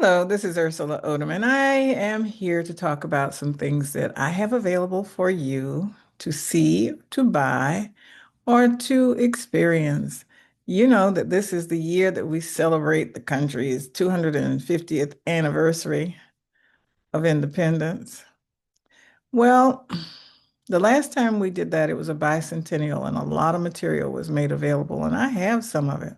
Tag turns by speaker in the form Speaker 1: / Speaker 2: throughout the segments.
Speaker 1: Hello, this is Ursula Odom, and I am here to talk about some things that I have available for you to see, to buy, or to experience. You know that this is the year that we celebrate the country's 250th anniversary of independence. Well, the last time we did that, it was a bicentennial, and a lot of material was made available, and I have some of it.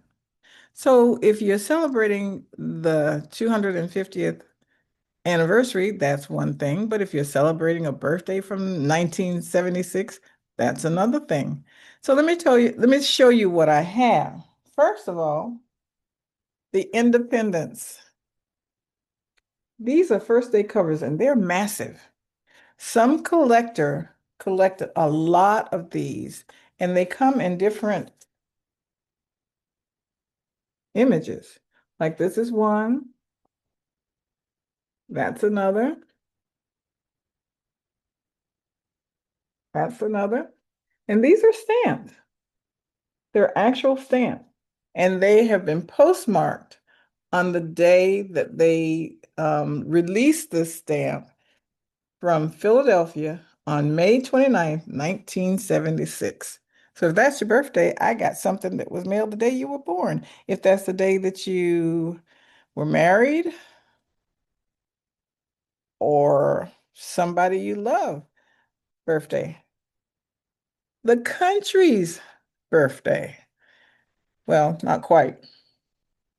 Speaker 1: So if you're celebrating the 250th anniversary, that's one thing. But if you're celebrating a birthday from 1976, that's another thing. So let me show you what I have. First of all, the Independence. These are first day covers and they're massive. Some collector collected a lot of these and they come in different images. Like this is one, that's another, that's another. And these are stamped. They're actual stamps. And they have been postmarked on the day that they released this stamp from Philadelphia on May 29th, 1976. So if that's your birthday, I got something that was mailed the day you were born. If that's the day that you were married or somebody you love birthday, the country's birthday. Well, not quite.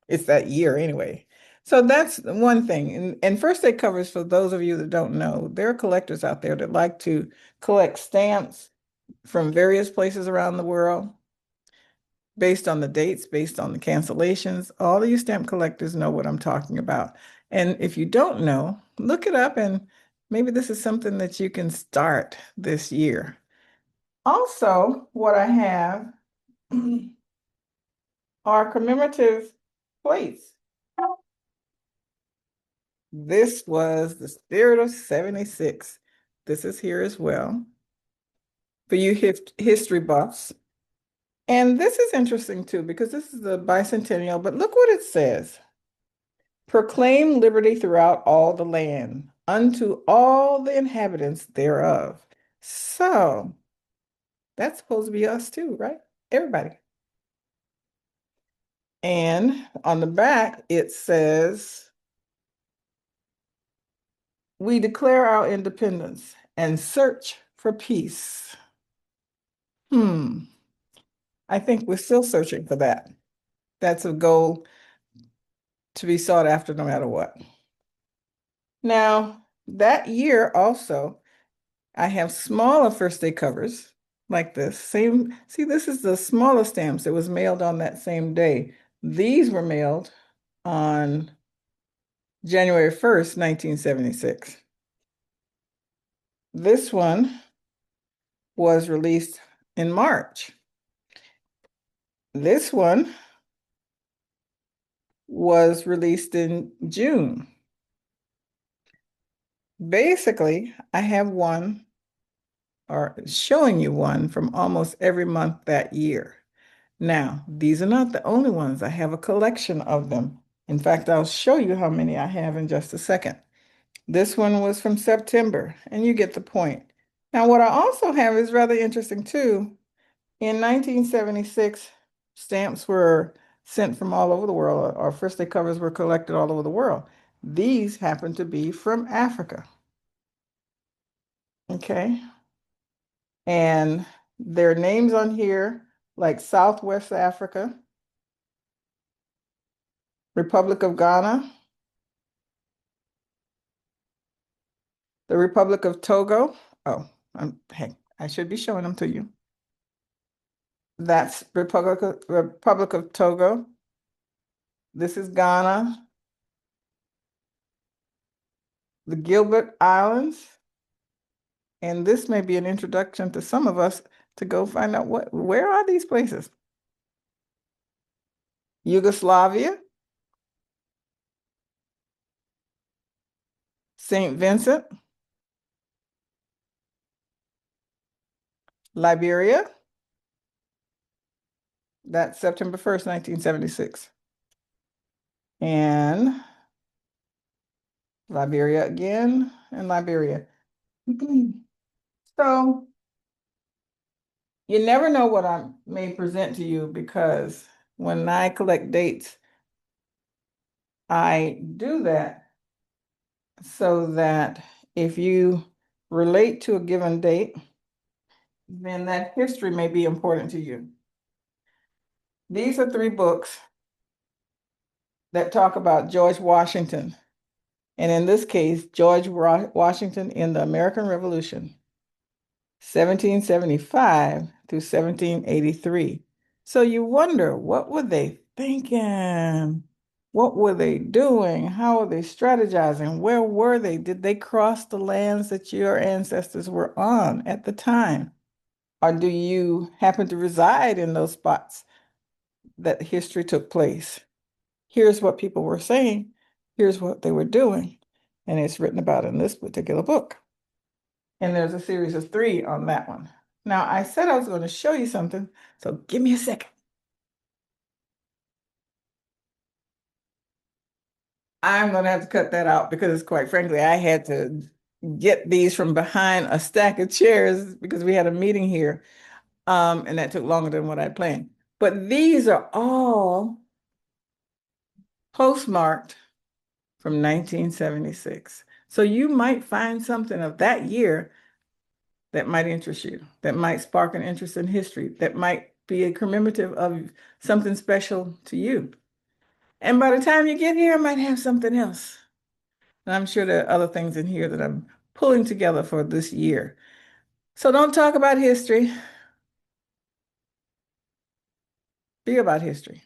Speaker 1: It's that year anyway. So that's one thing. And first day covers, for those of you that don't know, there are collectors out there that like to collect stamps from various places around the world based on the dates, based on the cancellations. All of you stamp collectors know what I'm talking about. And if you don't know, look it up and maybe this is something that you can start this year. Also, what I have are commemorative plates. This was the Spirit of 76. This is here as well for you history buffs. And this is interesting too, because this is the bicentennial, but look what it says. Proclaim liberty throughout all the land, unto all the inhabitants thereof. So that's supposed to be us too, right? Everybody. And on the back, it says, we declare our independence and search for peace. Hmm. I think we're still searching for that. That's a goal to be sought after no matter what. Now, that year also, I have smaller first day covers like this. Same, see, this is the smaller stamps that was mailed on that same day. These were mailed on January 1st, 1976. This one was released in March. This one was released in June. Basically, I have one or showing you one from almost every month that year. Now, these are not the only ones. I have a collection of them. In fact, I'll show you how many I have in just a second. This one was from September, and you get the point. Now, what I also have is rather interesting too. In 1976, stamps were sent from all over the world, or first day covers were collected all over the world. These happen to be from Africa. Okay. And there are names on here like Southwest Africa, Republic of Ghana, the Republic of Togo. Oh, hey, I should be showing them to you. That's Republic of Togo. This is Ghana, the Gilbert Islands, and this may be an introduction to some of us to go find out where are these places? Yugoslavia, St. Vincent, Liberia. That's September 1st, 1976. And Liberia again, and Liberia. So you never know what I may present to you because when I collect dates, I do that so that if you relate to a given date, then that history may be important to you. These are three books that talk about George Washington, and in this case, George Washington in the American Revolution, 1775 through 1783. So you wonder, what were they thinking? What were they doing? How were they strategizing? Where were they? Did they cross the lands that your ancestors were on at the time? Or do you happen to reside in those spots that history took place? Here's what people were saying. Here's what they were doing. And it's written about in this particular book. And there's a series of three on that one. Now, I said I was going to show you something, so give me a second. I'm going to have to cut that out because, quite frankly, I had to get these from behind a stack of chairs because we had a meeting here, and that took longer than what I planned. But these are all postmarked from 1976. So you might find something of that year that might interest you, that might spark an interest in history, that might be a commemorative of something special to you. And by the time you get here, I might have something else. And I'm sure there are other things in here that I'm pulling together for this year. So don't talk about history, be about history.